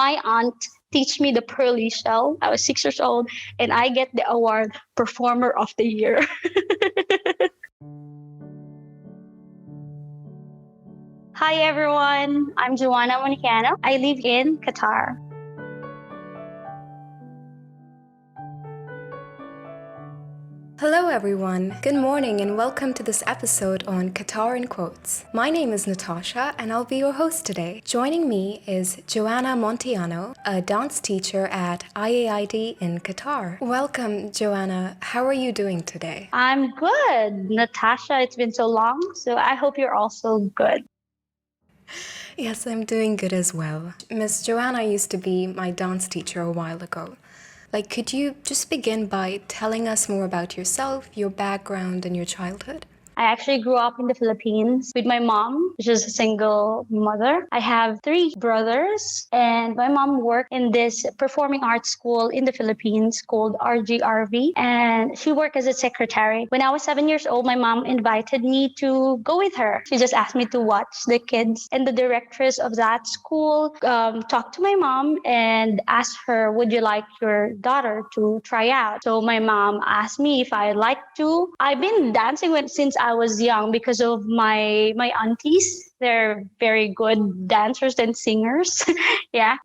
My aunt teach me the pearly shell. I was 6 years old, and I get the award Performer of the Year. Hi everyone, I'm Joanah Montiano. I live in Qatar. Hello everyone, good morning and welcome to this episode on Qatar in Quotes. My name is Natasha and I'll be your host today. Joining me is Joanah Montiano, a dance teacher at IAID in Qatar. Welcome Joanna, how are you doing today? I'm good, Natasha. It's been so long, so I hope you're also good. Yes, I'm doing good as well. Miss Joanna used to be my dance teacher a while ago. Could you just begin by telling us more about yourself, your background, and your childhood? I actually grew up in the Philippines with my mom, which is a single mother. I have 3 brothers, and my mom worked in this performing arts school in the Philippines called RGRV, and she worked as a secretary. When I was 7 years old, my mom invited me to go with her. She just asked me to watch the kids, and the directress of that school talked to my mom and asked her, would you like your daughter to try out? So my mom asked me if I'd like to. I've been dancing since I was young because of my aunties. They're very good dancers and singers. Yeah.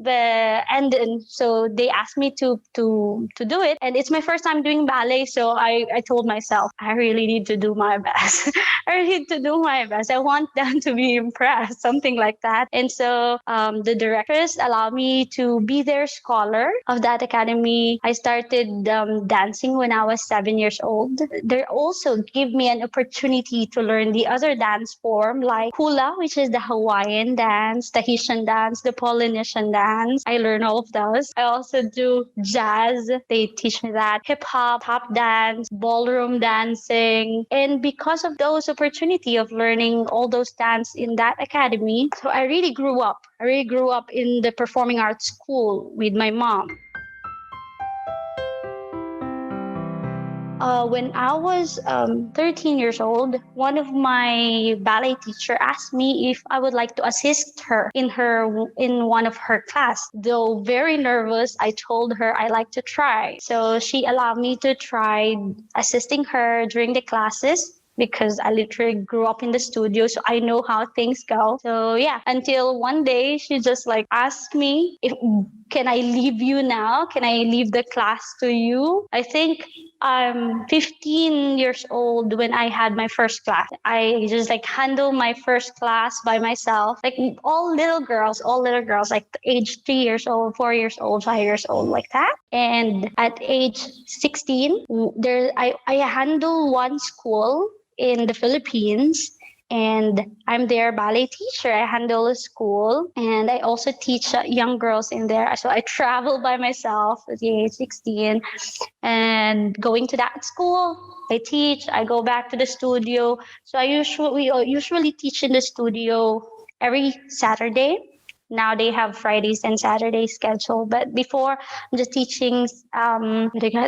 So they asked me to do it. And it's my first time doing ballet. So I told myself, I really need to do my best. I need to do my best. I want them to be impressed, something like that. And so the directors allowed me to be their scholar of that academy. I started dancing when I was 7 years old. They also give me an opportunity to learn the other dance form like hula, which is the Hawaiian dance, Tahitian dance, the Polynesian dance. I learn all of those. I also do jazz. They teach me that. Hip hop, tap dance, ballroom dancing. And because of those opportunity of learning all those dance in that academy, so I really grew up. I really grew up in the performing arts school with my mom. When I was 13 years old, one of my ballet teacher asked me if I would like to assist her in one of her class. Though very nervous, I told her I like to try. So she allowed me to try assisting her during the classes, because I literally grew up in the studio, so I know how things go. So yeah, until one day she just asked me if can I leave you now? Can I leave the class to you? I think I'm 15 years old when I had my first class. I just handle my first class by myself. All little girls, age 3 years old, 4 years old, 5 years old, like that. And at age 16, I handle one school in the Philippines, and I'm their ballet teacher. I handle a school, and I also teach young girls in there. So I travel by myself at the age 16, and going to that school, I teach. I go back to the studio. So we usually teach in the studio every Saturday. Now they have Fridays and Saturdays scheduled, but before I'm just teaching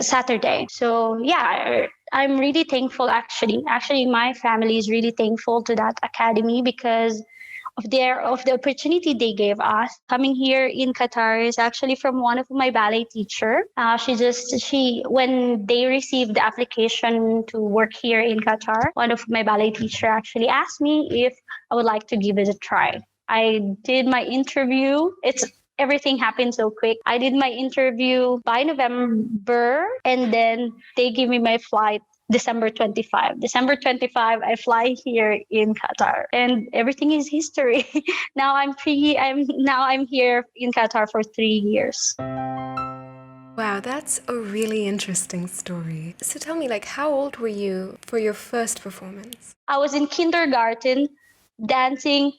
Saturday. So yeah, I'm really thankful actually. Actually, my family is really thankful to that academy because of the opportunity they gave us. Coming here in Qatar is actually from one of my ballet teacher. She when they received the application to work here in Qatar, one of my ballet teacher actually asked me if I would like to give it a try. I did my interview. Everything happened so quick. I did my interview by November, and then they give me my flight December 25. December 25, I fly here in Qatar, and everything is history. Now I'm here in Qatar for 3 years. Wow, that's a really interesting story. So tell me, how old were you for your first performance? I was in kindergarten dancing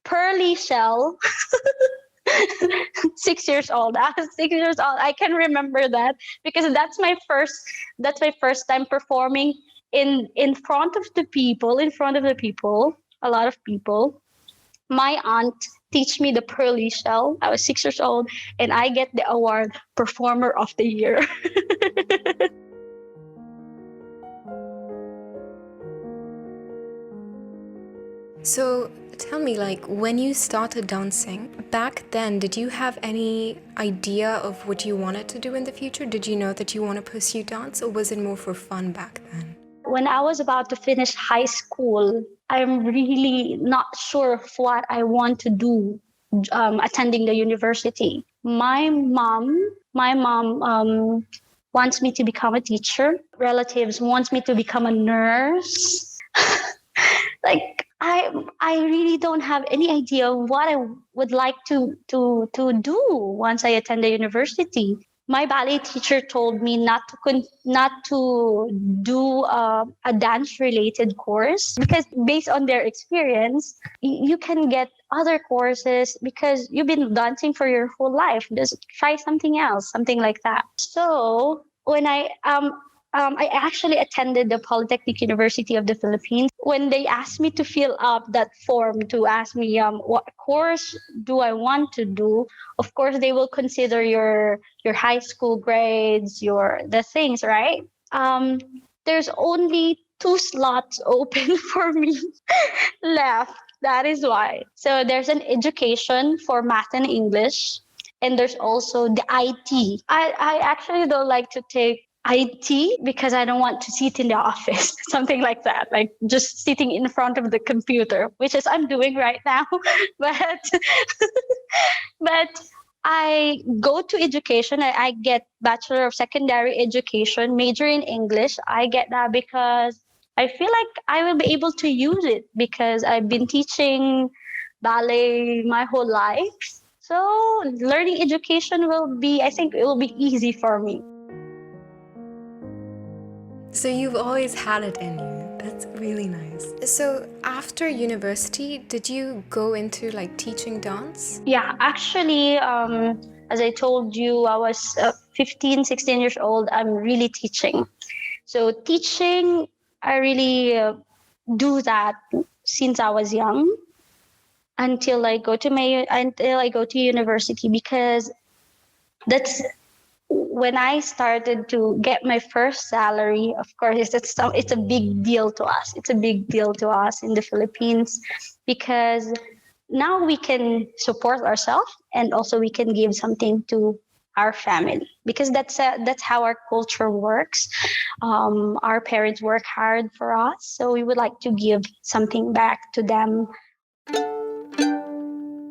Pearly Shell. 6 years old. I was 6 years old. I can remember that because that's my first time performing in front of the people, a lot of people. My aunt teach me the Pearly Shell. I was 6 years old, and I get the award Performer of the Year. So tell me, like, when you started dancing, back then, did you have any idea of what you wanted to do in the future? Did you know that you want to pursue dance, or was it more for fun back then? When I was about to finish high school, I'm really not sure of what I want to do attending the university. My mom wants me to become a teacher. Relatives wants me to become a nurse. Like I really don't have any idea what I would like to do once I attend the university. My ballet teacher told me not to do a dance related course because based on their experience, you can get other courses because you've been dancing for your whole life. Just try something else, something like that. So when I actually attended the Polytechnic University of the Philippines. When they asked me to fill up that form to ask me what course do I want to do, of course they will consider your high school grades, your the things, right? There's only 2 slots open for me left. That is why. So there's an education for math and English, and there's also the IT. I actually don't like to take IT because I don't want to sit in the office, something like that, like just sitting in front of the computer, which is I'm doing right now. but but I go to education. I get Bachelor of Secondary Education, major in English. I get that because I feel like I will be able to use it because I've been teaching ballet my whole life. So learning education I think it will be easy for me. So you've always had it in you. That's really nice. So after university, did you go into like teaching dance? Yeah, actually, as I told you, I was 15, 16 years old. I'm really teaching. So teaching, I really do that since I was young until I go to university because that's when I started to get my first salary. Of course, it's a big deal to us. It's a big deal to us in the Philippines because now we can support ourselves and also we can give something to our family because that's how our culture works. Our parents work hard for us, so we would like to give something back to them.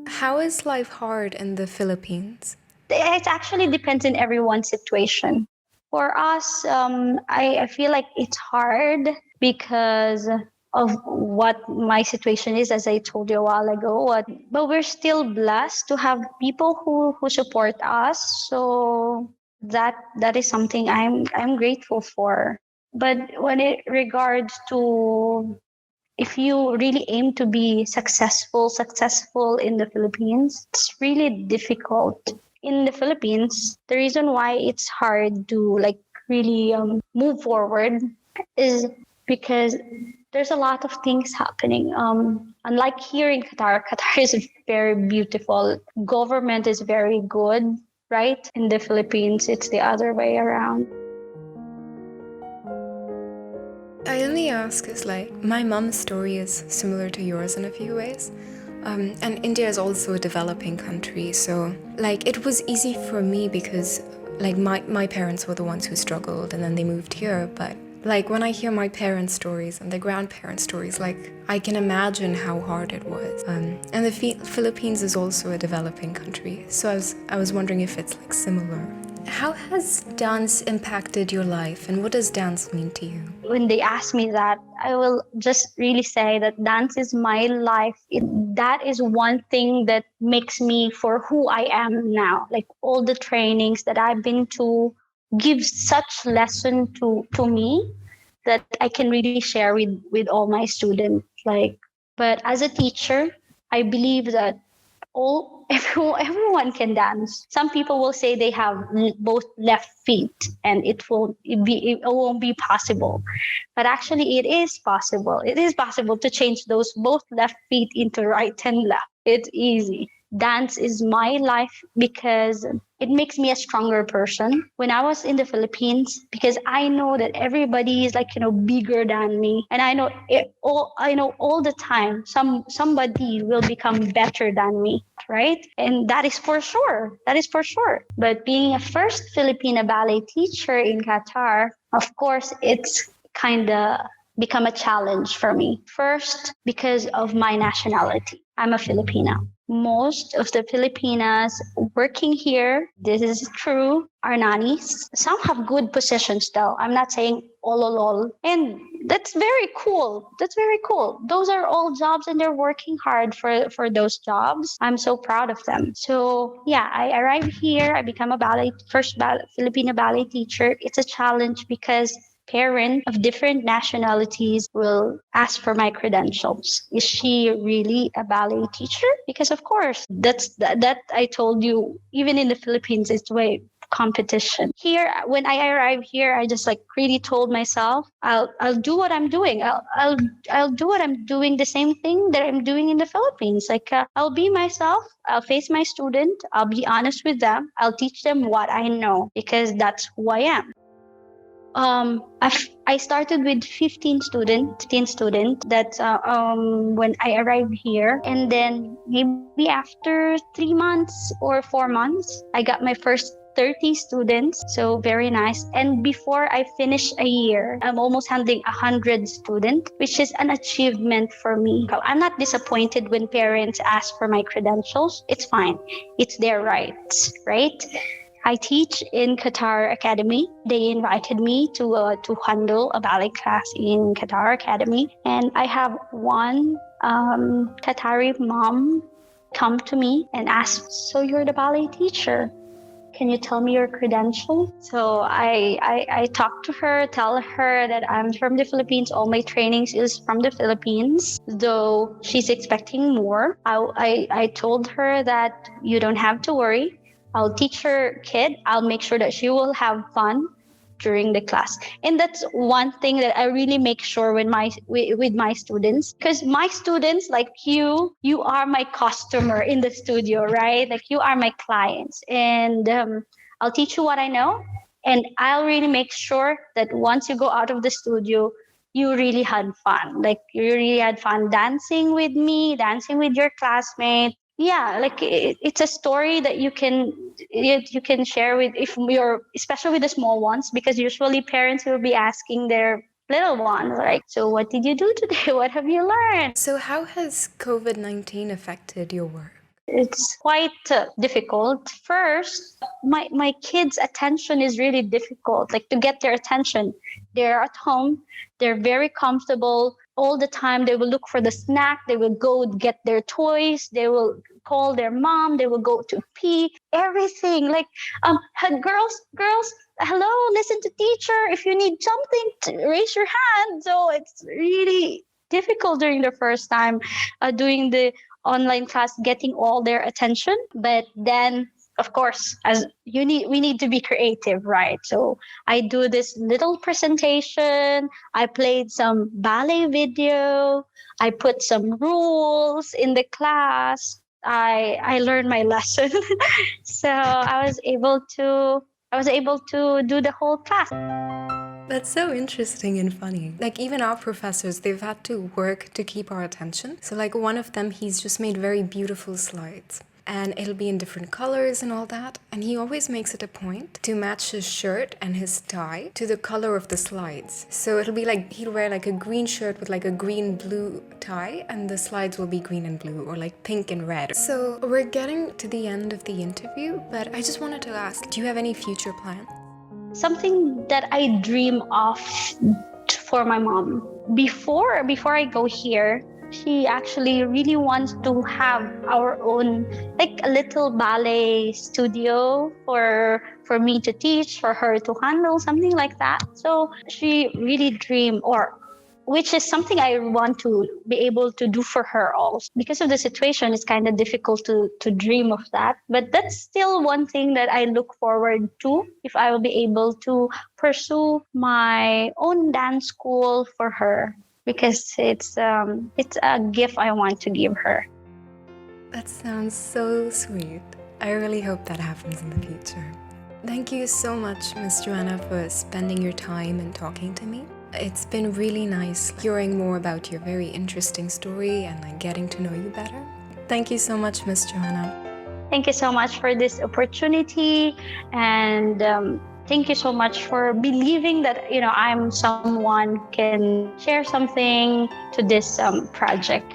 How is life hard in the Philippines? It actually depends on everyone's situation. For us, I feel like it's hard because of what my situation is, as I told you a while ago. But we're still blessed to have people who support us. So that is something I'm grateful for. But when it regards to if you really aim to be successful in the Philippines, it's really difficult. In the Philippines, the reason why it's hard to like really move forward is because there's a lot of things happening. Unlike here in Qatar, Qatar is very beautiful. Government is very good, right? In the Philippines, it's the other way around. I only ask is like my mom's story is similar to yours in a few ways. And India is also a developing country, so like it was easy for me because like my parents were the ones who struggled and then they moved here. But like when I hear my parents' stories and their grandparents' stories, like I can imagine how hard it was. And the Philippines is also a developing country, so I was wondering if it's like similar. How has dance impacted your life and what does dance mean to you? When they ask me that, I will just really say that dance is my life. That is one thing that makes me for who I am now. Like all the trainings that I've been to give such lesson to me that I can really share with all my students. But as a teacher, I believe that everyone can dance. Some people will say they have both left feet and it won't be possible. But actually it is possible. It is possible to change those both left feet into right and left. It's easy. dance is my life because it makes me a stronger person. When I was in the Philippines, because I know that everybody is like, bigger than me. And I know all the time somebody will become better than me, right? And that is for sure. That is for sure. But being a first Filipina ballet teacher in Qatar, of course, it's kind of become a challenge for me. First, because of my nationality. I'm a Filipina. Most of the Filipinas working here, this is true, are nannies. Some have good positions though. I'm not saying all. And that's very cool. That's very cool. Those are all jobs and they're working hard for those jobs. I'm so proud of them. So yeah, I arrived here. I become a first Filipino ballet teacher. It's a challenge because parents of different nationalities will ask for my credentials. Is she really a ballet teacher? Because of course, that I told you, even in the Philippines, it's way competition. Here, when I arrived here, I just like really told myself, I'll do what I'm doing. I'll do what I'm doing, the same thing that I'm doing in the Philippines. Like I'll be myself. I'll face my student. I'll be honest with them. I'll teach them what I know because that's who I am. I started with 15 students that when I arrived here, and then maybe after 3 months or 4 months, I got my first 30 students. So very nice. And before I finish a year, I'm almost handling 100 students, which is an achievement for me. I'm not disappointed when parents ask for my credentials. It's fine. It's their rights, right? I teach in Qatar Academy. They invited me to handle a ballet class in Qatar Academy, and I have one Qatari mom come to me and ask, "So you're the ballet teacher? Can you tell me your credentials?" So I talk to her, tell her that I'm from the Philippines. All my trainings is from the Philippines, though she's expecting more. I told her that you don't have to worry. I'll teach her kid. I'll make sure that she will have fun during the class. And that's one thing that I really make sure with my students, because my students, like you are my customer in the studio, right? Like you are my clients, and I'll teach you what I know, and I'll really make sure that once you go out of the studio, you really had fun. Like you really had fun dancing with me, dancing with your classmates. Yeah, like it's a story that you can share with, if you're, especially with the small ones, because usually parents will be asking their little ones like, so what did you do today? What have you learned? So, how has COVID-19 affected your work? It's quite difficult. First, my kids' attention is really difficult, like to get their attention. They're at home, they're very comfortable all the time. They will look for the snack, they will go get their toys, they will call their mom, they will go to pee, everything. Like, girls, hello, listen to teacher. If you need something, raise your hand. So it's really difficult during the first time doing the online class, getting all their attention. But then of course, as we need to be creative, right? So I do this little presentation, I played some ballet video, I put some rules in the class, I learned my lesson. So I was able to do the whole class. That's so interesting and funny. Like, even our professors, they've had to work to keep our attention. So, like, one of them, he's just made very beautiful slides. And it'll be in different colors and all that. And he always makes it a point to match his shirt and his tie to the color of the slides. So it'll be like he'll wear like a green shirt with like a green-blue tie, and the slides will be green and blue, or like pink and red. So we're getting to the end of the interview, but I just wanted to ask, do you have any future plans? Something that I dream of for my mom. Before I go here, she actually really wants to have our own, like a little ballet studio for me to teach, for her to handle, something like that. So she really dream, or which is something I want to be able to do for her also. Because of the situation, it's kind of difficult to dream of that. But that's still one thing that I look forward to, if I will be able to pursue my own dance school for her, because it's a gift I want to give her. That sounds so sweet. I really hope that happens in the future. Thank you so much, Miss Joanah, for spending your time and talking to me. It's been really nice hearing more about your very interesting story and getting to know you better. Thank you so much, Miss Joanah. Thank you so much for this opportunity, and thank you so much for believing that I'm someone can share something to this project.